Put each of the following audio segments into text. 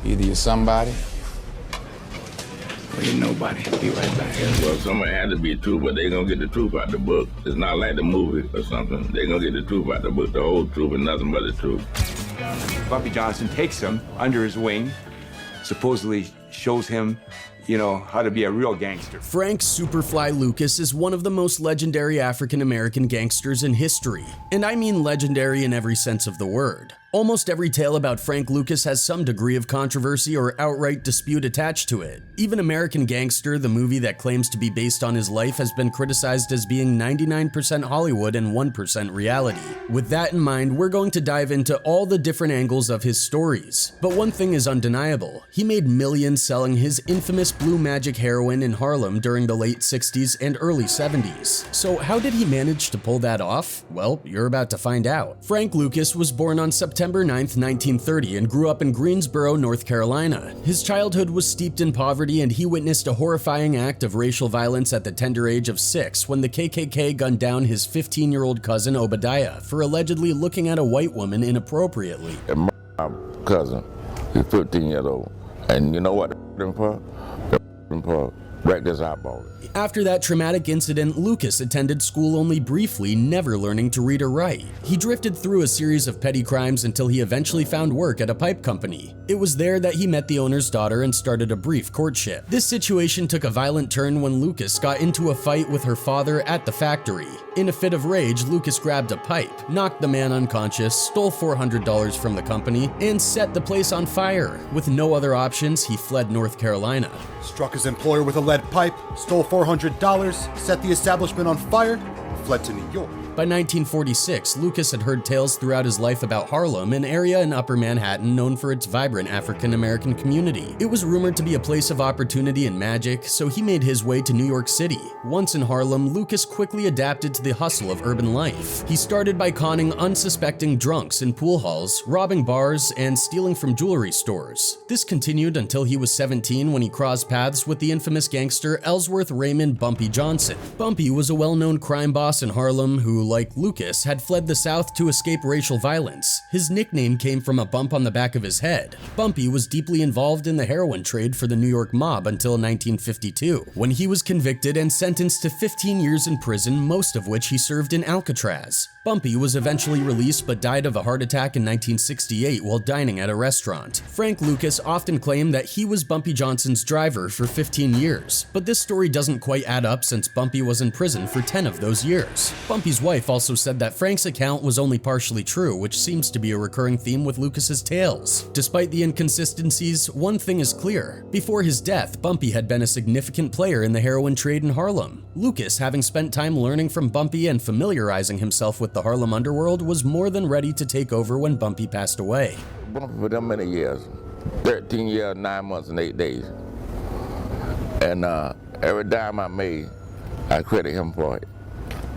Either you're somebody, or you're nobody. Be right back. Well, somebody had to be true, but they gonna get the truth out the book. It's not like the movie or something. They gonna get the truth out the book, the whole truth and nothing but the truth. Bumpy Johnson takes him under his wing, supposedly shows him, how to be a real gangster. Frank Superfly Lucas is one of the most legendary African-American gangsters in history. And I mean legendary in every sense of the word. Almost every tale about Frank Lucas has some degree of controversy or outright dispute attached to it. Even American Gangster, the movie that claims to be based on his life, has been criticized as being 99% Hollywood and 1% reality. With that in mind, we're going to dive into all the different angles of his stories. But one thing is undeniable. He made millions selling his infamous blue magic heroin in Harlem during the late 60s and early 70s. So how did he manage to pull that off? Well, you're about to find out. Frank Lucas was born on September 9th, 1930 and grew up in Greensboro, North Carolina. His childhood was steeped in poverty and he witnessed a horrifying act of racial violence at the tender age of 6 when the KKK gunned down his 15-year-old cousin Obadiah for allegedly looking at a white woman inappropriately. And my cousin, he's 15 years old, and you know what wrecked his eyeball. After that traumatic incident, Lucas attended school only briefly, never learning to read or write. He drifted through a series of petty crimes until he eventually found work at a pipe company. It was there that he met the owner's daughter and started a brief courtship. This situation took a violent turn when Lucas got into a fight with her father at the factory. In a fit of rage, Lucas grabbed a pipe, knocked the man unconscious, stole $400 from the company, and set the place on fire. With no other options, he fled North Carolina. Struck his employer with a lead pipe, stole $400, set the establishment on fire, and fled to New York. By 1946, Lucas had heard tales throughout his life about Harlem, an area in Upper Manhattan known for its vibrant African-American community. It was rumored to be a place of opportunity and magic, so he made his way to New York City. Once in Harlem, Lucas quickly adapted to the hustle of urban life. He started by conning unsuspecting drunks in pool halls, robbing bars, and stealing from jewelry stores. This continued until he was 17 when he crossed paths with the infamous gangster Ellsworth Raymond Bumpy Johnson. Bumpy was a well-known crime boss in Harlem who, like Lucas, had fled the South to escape racial violence. His nickname came from a bump on the back of his head. Bumpy was deeply involved in the heroin trade for the New York mob until 1952, when he was convicted and sentenced to 15 years in prison, most of which he served in Alcatraz. Bumpy was eventually released but died of a heart attack in 1968 while dining at a restaurant. Frank Lucas often claimed that he was Bumpy Johnson's driver for 15 years, but this story doesn't quite add up since Bumpy was in prison for 10 of those years. Bumpy's wife also said that Frank's account was only partially true, which seems to be a recurring theme with Lucas's tales. Despite the inconsistencies, one thing is clear. Before his death, Bumpy had been a significant player in the heroin trade in Harlem. Lucas, having spent time learning from Bumpy and familiarizing himself with the Harlem underworld, was more than ready to take over when Bumpy passed away. Bumpy for them many years, 13 years, 9 months, and 8 days. And every dime I made, I credit him for it.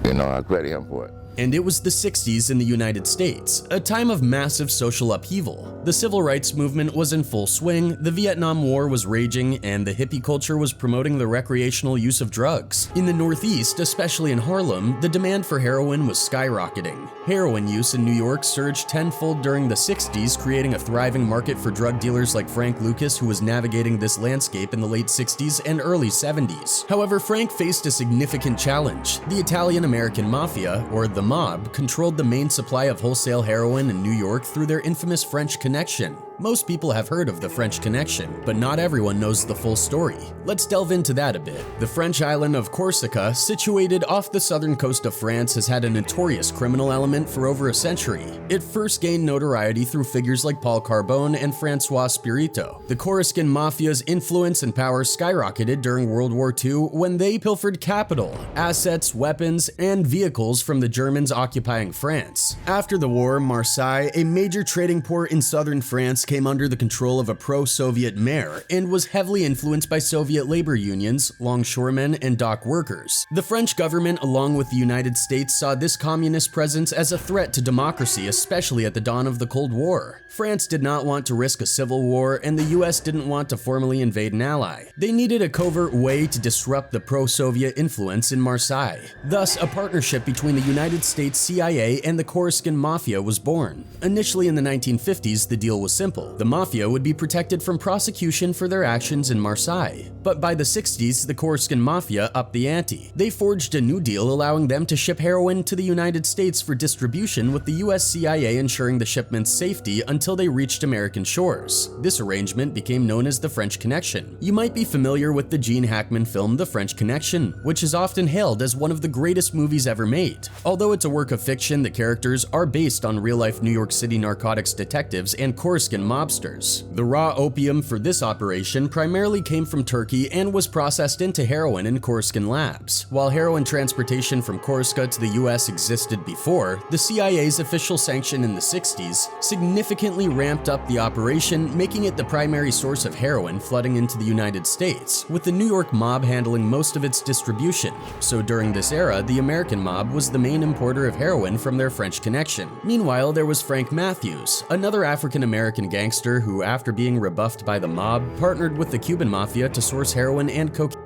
I credit him for it. And it was the 60s in the United States, a time of massive social upheaval. The civil rights movement was in full swing, the Vietnam War was raging, and the hippie culture was promoting the recreational use of drugs. In the Northeast, especially in Harlem, the demand for heroin was skyrocketing. Heroin use in New York surged tenfold during the 60s, creating a thriving market for drug dealers like Frank Lucas, who was navigating this landscape in the late 60s and early 70s. However, Frank faced a significant challenge. The Italian-American Mafia, or the mob, controlled the main supply of wholesale heroin in New York through their infamous French Connection. Most people have heard of the French Connection, but not everyone knows the full story. Let's delve into that a bit. The French island of Corsica, situated off the southern coast of France, has had a notorious criminal element for over a century. It first gained notoriety through figures like Paul Carbone and Francois Spirito. The Corsican Mafia's influence and power skyrocketed during World War II when they pilfered capital, assets, weapons, and vehicles from the Germans occupying France. After the war, Marseille, a major trading port in southern France, came under the control of a pro-Soviet mayor and was heavily influenced by Soviet labor unions, longshoremen, and dock workers. The French government, along with the United States, saw this communist presence as a threat to democracy, especially at the dawn of the Cold War. France did not want to risk a civil war, and the US didn't want to formally invade an ally. They needed a covert way to disrupt the pro-Soviet influence in Marseille. Thus, a partnership between the United States CIA and the Corsican Mafia was born. Initially in the 1950s, the deal was simple. simple. The mafia would be protected from prosecution for their actions in Marseille. But by the 60s, the Corsican mafia upped the ante. They forged a new deal allowing them to ship heroin to the United States for distribution, with the US CIA ensuring the shipment's safety until they reached American shores. This arrangement became known as the French Connection. You might be familiar with the Gene Hackman film The French Connection, which is often hailed as one of the greatest movies ever made. Although it's a work of fiction, the characters are based on real-life New York City narcotics detectives and Corsican mobsters. The raw opium for this operation primarily came from Turkey and was processed into heroin in Corsican labs. While heroin transportation from Corsica to the US existed before, the CIA's official sanction in the 60s significantly ramped up the operation, making it the primary source of heroin flooding into the United States, with the New York mob handling most of its distribution. So during this era, the American mob was the main importer of heroin from their French Connection. Meanwhile, there was Frank Matthews, another African-American gangster who, after being rebuffed by the mob, partnered with the Cuban mafia to source heroin and cocaine.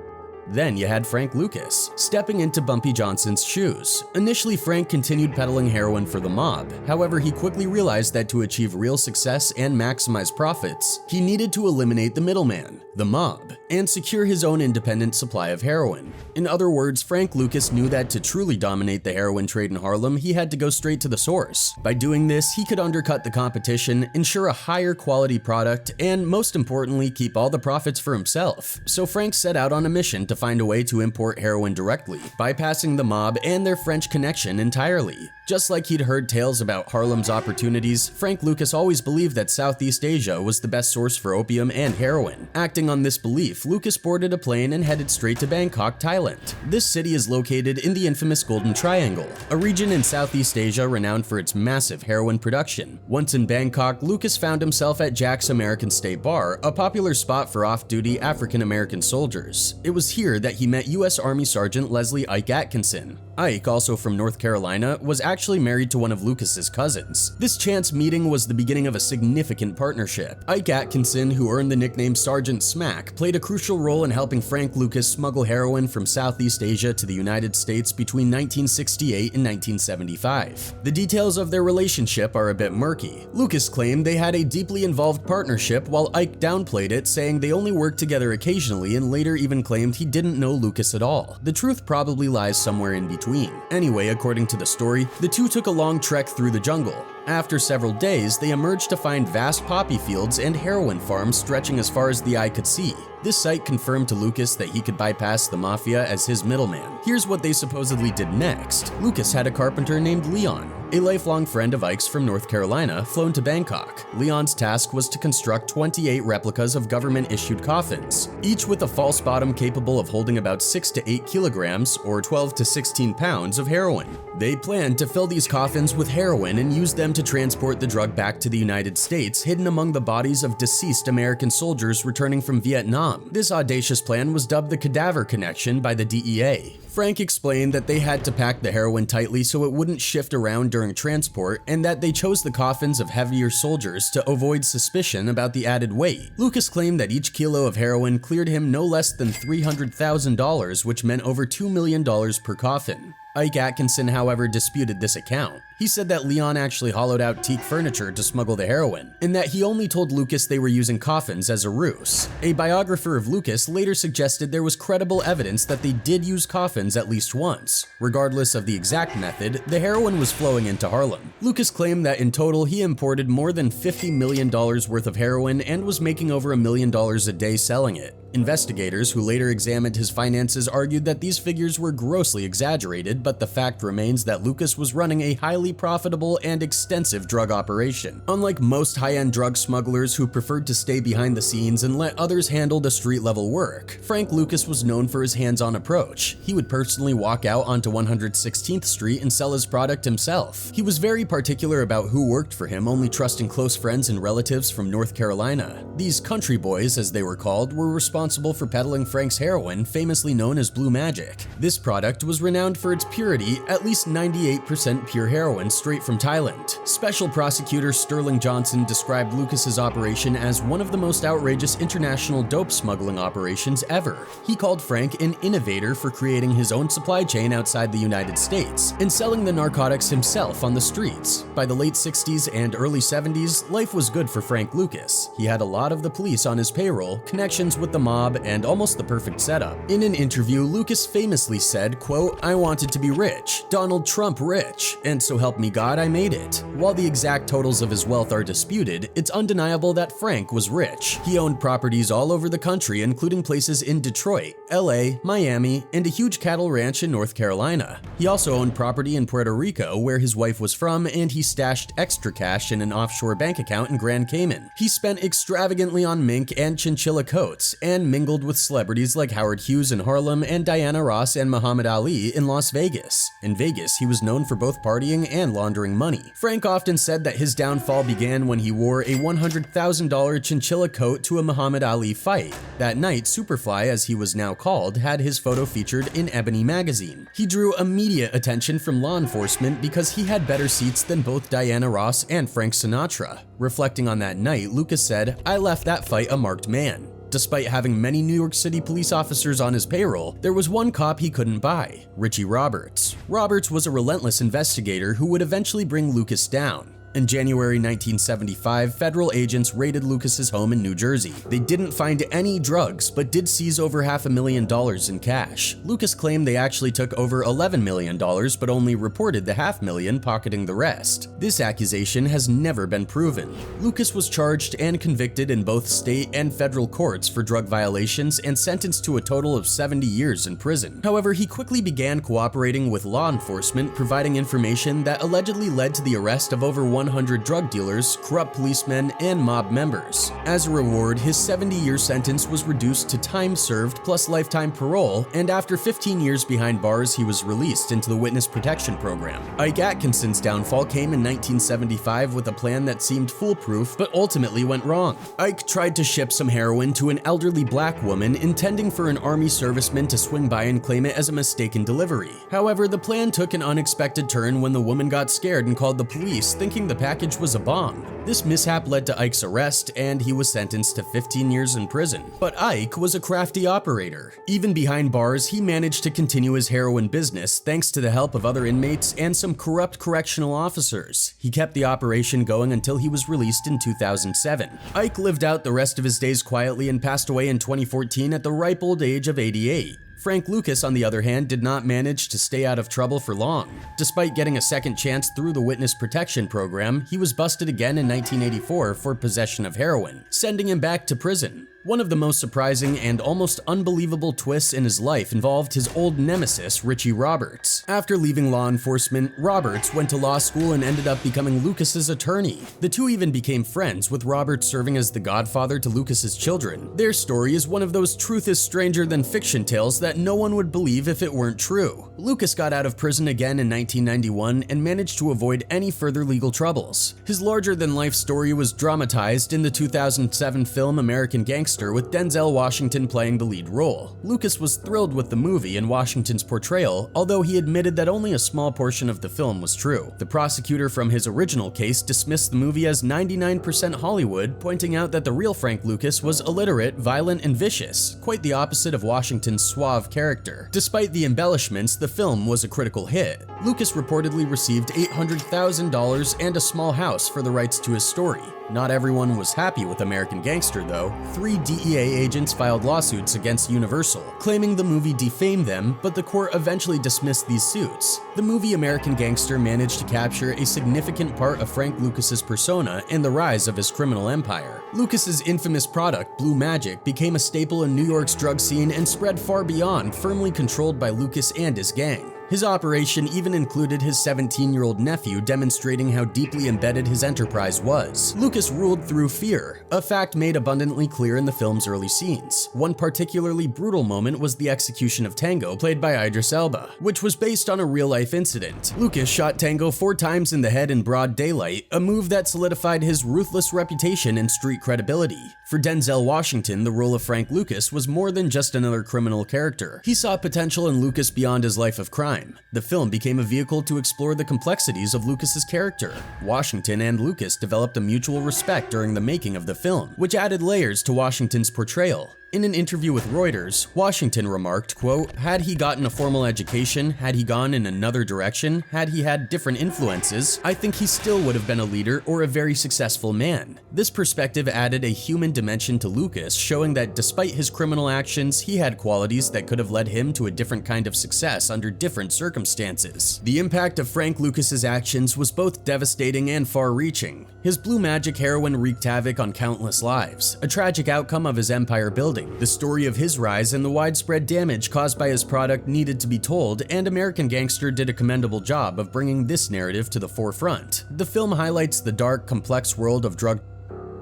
Then you had Frank Lucas, stepping into Bumpy Johnson's shoes. Initially, Frank continued peddling heroin for the mob. However, he quickly realized that to achieve real success and maximize profits, he needed to eliminate the middleman, the mob, and secure his own independent supply of heroin. In other words, Frank Lucas knew that to truly dominate the heroin trade in Harlem, he had to go straight to the source. By doing this, he could undercut the competition, ensure a higher quality product, and most importantly, keep all the profits for himself. So Frank set out on a mission to find a way to import heroin directly, bypassing the mob and their French Connection entirely. Just like he'd heard tales about Harlem's opportunities, Frank Lucas always believed that Southeast Asia was the best source for opium and heroin. Acting on this belief, Lucas boarded a plane and headed straight to Bangkok, Thailand. This city is located in the infamous Golden Triangle, a region in Southeast Asia renowned for its massive heroin production. Once in Bangkok, Lucas found himself at Jack's American State Bar, a popular spot for off-duty African-American soldiers. It was here that he met U.S. Army Sergeant Leslie Ike Atkinson. Ike, also from North Carolina, was actually married to one of Lucas's cousins. This chance meeting was the beginning of a significant partnership. Ike Atkinson, who earned the nickname Sergeant Smack, played a crucial role in helping Frank Lucas smuggle heroin from Southeast Asia to the United States between 1968 and 1975. The details of their relationship are a bit murky. Lucas claimed they had a deeply involved partnership, while Ike downplayed it, saying they only worked together occasionally, and later even claimed he didn't know Lucas at all. The truth probably lies somewhere in between. Anyway, according to the story, the two took a long trek through the jungle. After several days, they emerged to find vast poppy fields and heroin farms stretching as far as the eye could see. This site confirmed to Lucas that he could bypass the mafia as his middleman. Here's what they supposedly did next. Lucas had a carpenter named Leon, a lifelong friend of Ike's from North Carolina, flown to Bangkok. Leon's task was to construct 28 replicas of government-issued coffins, each with a false bottom capable of holding about 6 to 8 kilograms or 12 to 16 pounds of heroin. They planned to fill these coffins with heroin and use them to transport the drug back to the United States, hidden among the bodies of deceased American soldiers returning from Vietnam. This audacious plan was dubbed the Cadaver Connection by the DEA. Frank explained that they had to pack the heroin tightly so it wouldn't shift around during transport, and that they chose the coffins of heavier soldiers to avoid suspicion about the added weight. Lucas claimed that each kilo of heroin cleared him no less than $300,000, which meant over $2 million per coffin. Ike Atkinson, however, disputed this account. He said that Leon actually hollowed out teak furniture to smuggle the heroin, and that he only told Lucas they were using coffins as a ruse. A biographer of Lucas later suggested there was credible evidence that they did use coffins at least once. Regardless of the exact method, the heroin was flowing into Harlem. Lucas claimed that in total he imported more than $50 million worth of heroin and was making over $1 million a day selling it. Investigators who later examined his finances argued that these figures were grossly exaggerated, but the fact remains that Lucas was running a highly profitable and extensive drug operation. Unlike most high-end drug smugglers who preferred to stay behind the scenes and let others handle the street-level work, Frank Lucas was known for his hands-on approach. He would personally walk out onto 116th Street and sell his product himself. He was very particular about who worked for him, only trusting close friends and relatives from North Carolina. These country boys, as they were called, were responsible responsible for peddling Frank's heroin, famously known as Blue Magic. This product was renowned for its purity, at least 98% pure heroin straight from Thailand. Special prosecutor Sterling Johnson described Lucas's operation as one of the most outrageous international dope smuggling operations ever. He called Frank an innovator for creating his own supply chain outside the United States and selling the narcotics himself on the streets. By the late 60s and early 70s, life was good for Frank Lucas. He had a lot of the police on his payroll, connections with the mob, and almost the perfect setup. In an interview, Lucas famously said, quote, "I wanted to be rich, Donald Trump rich, and so help me God, I made it." While the exact totals of his wealth are disputed, it's undeniable that Frank was rich. He owned properties all over the country, including places in Detroit, LA, Miami, and a huge cattle ranch in North Carolina. He also owned property in Puerto Rico, where his wife was from, and he stashed extra cash in an offshore bank account in Grand Cayman. He spent extravagantly on mink and chinchilla coats, and mingled with celebrities like Howard Hughes in Harlem and Diana Ross and Muhammad Ali in Las Vegas. In Vegas, he was known for both partying and laundering money. Frank often said that his downfall began when he wore a $100,000 chinchilla coat to a Muhammad Ali fight. That night, Superfly, as he was now called, had his photo featured in Ebony magazine. He drew immediate attention from law enforcement because he had better seats than both Diana Ross and Frank Sinatra. Reflecting on that night, Lucas said, "I left that fight a marked man." Despite having many New York City police officers on his payroll, there was one cop he couldn't buy, Richie Roberts. Roberts was a relentless investigator who would eventually bring Lucas down. In January 1975, federal agents raided Lucas's home in New Jersey. They didn't find any drugs, but did seize over $500,000 in cash. Lucas claimed they actually took over $11 million, but only reported the $500,000, pocketing the rest. This accusation has never been proven. Lucas was charged and convicted in both state and federal courts for drug violations and sentenced to a total of 70 years in prison. However, he quickly began cooperating with law enforcement, providing information that allegedly led to the arrest of over 100 drug dealers, corrupt policemen, and mob members. As a reward, his 70-year sentence was reduced to time served plus lifetime parole, and after 15 years behind bars, he was released into the Witness Protection Program. Ike Atkinson's downfall came in 1975 with a plan that seemed foolproof, but ultimately went wrong. Ike tried to ship some heroin to an elderly black woman, intending for an army serviceman to swing by and claim it as a mistaken delivery. However, the plan took an unexpected turn when the woman got scared and called the police, thinking the package was a bomb. This mishap led to Ike's arrest, and he was sentenced to 15 years in prison. But Ike was a crafty operator. Even behind bars, he managed to continue his heroin business thanks to the help of other inmates and some corrupt correctional officers. He kept the operation going until he was released in 2007. Ike lived out the rest of his days quietly and passed away in 2014 at the ripe old age of 88. Frank Lucas, on the other hand, did not manage to stay out of trouble for long. Despite getting a second chance through the Witness Protection Program, he was busted again in 1984 for possession of heroin, sending him back to prison. One of the most surprising and almost unbelievable twists in his life involved his old nemesis, Richie Roberts. After leaving law enforcement, Roberts went to law school and ended up becoming Lucas's attorney. The two even became friends, with Roberts serving as the godfather to Lucas's children. Their story is one of those truth is stranger than fiction tales that no one would believe if it weren't true. Lucas got out of prison again in 1991 and managed to avoid any further legal troubles. His larger-than-life story was dramatized in the 2007 film American Gangster, with Denzel Washington playing the lead role. Lucas was thrilled with the movie and Washington's portrayal, although he admitted that only a small portion of the film was true. The prosecutor from his original case dismissed the movie as 99% Hollywood, pointing out that the real Frank Lucas was illiterate, violent, and vicious, quite the opposite of Washington's suave character. Despite the embellishments, the film was a critical hit. Lucas reportedly received $800,000 and a small house for the rights to his story. Not everyone was happy with American Gangster, though. 3 DEA agents filed lawsuits against Universal, claiming the movie defamed them, but the court eventually dismissed these suits. The movie American Gangster managed to capture a significant part of Frank Lucas's persona and the rise of his criminal empire. Lucas's infamous product, Blue Magic, became a staple in New York's drug scene and spread far beyond, firmly controlled by Lucas and his gang. His operation even included his 17-year-old nephew, demonstrating how deeply embedded his enterprise was. Lucas ruled through fear, a fact made abundantly clear in the film's early scenes. One particularly brutal moment was the execution of Tango, played by Idris Elba, which was based on a real-life incident. Lucas shot Tango 4 times in the head in broad daylight, a move that solidified his ruthless reputation and street credibility. For Denzel Washington, the role of Frank Lucas was more than just another criminal character. He saw potential in Lucas beyond his life of crime. The film became a vehicle to explore the complexities of Lucas's character. Washington and Lucas developed a mutual respect during the making of the film, which added layers to Washington's portrayal. In an interview with Reuters, Washington remarked, quote, "Had he gotten a formal education, had he gone in another direction, had he had different influences, I think he still would have been a leader or a very successful man." This perspective added a human dimension to Lucas, showing that despite his criminal actions, he had qualities that could have led him to a different kind of success under different circumstances. The impact of Frank Lucas's actions was both devastating and far-reaching. His blue magic heroin wreaked havoc on countless lives, a tragic outcome of his empire building. The story of his rise and the widespread damage caused by his product needed to be told, and American Gangster did a commendable job of bringing this narrative to the forefront. The film highlights the dark, complex world of drug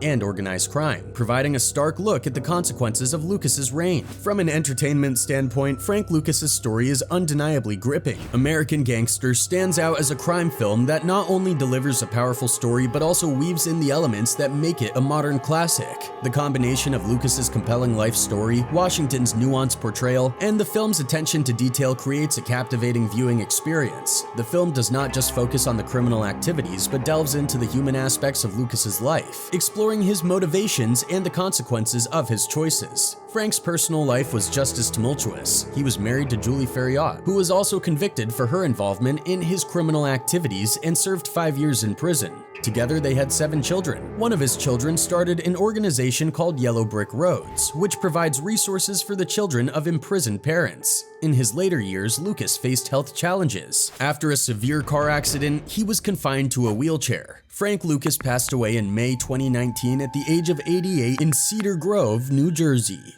and organized crime, providing a stark look at the consequences of Lucas's reign. From an entertainment standpoint, Frank Lucas's story is undeniably gripping. American Gangster stands out as a crime film that not only delivers a powerful story but also weaves in the elements that make it a modern classic. The combination of Lucas's compelling life story, Washington's nuanced portrayal, and the film's attention to detail creates a captivating viewing experience. The film does not just focus on the criminal activities but delves into the human aspects of Lucas's life, exploring his motivations and the consequences of his choices. Frank's personal life was just as tumultuous. He was married to Julie Ferriot, who was also convicted for her involvement in his criminal activities and served 5 years in prison. Together, they had 7 children. One of his children started an organization called Yellow Brick Roads, which provides resources for the children of imprisoned parents. In his later years, Lucas faced health challenges. After a severe car accident, he was confined to a wheelchair. Frank Lucas passed away in May 2019 at the age of 88 in Cedar Grove, New Jersey.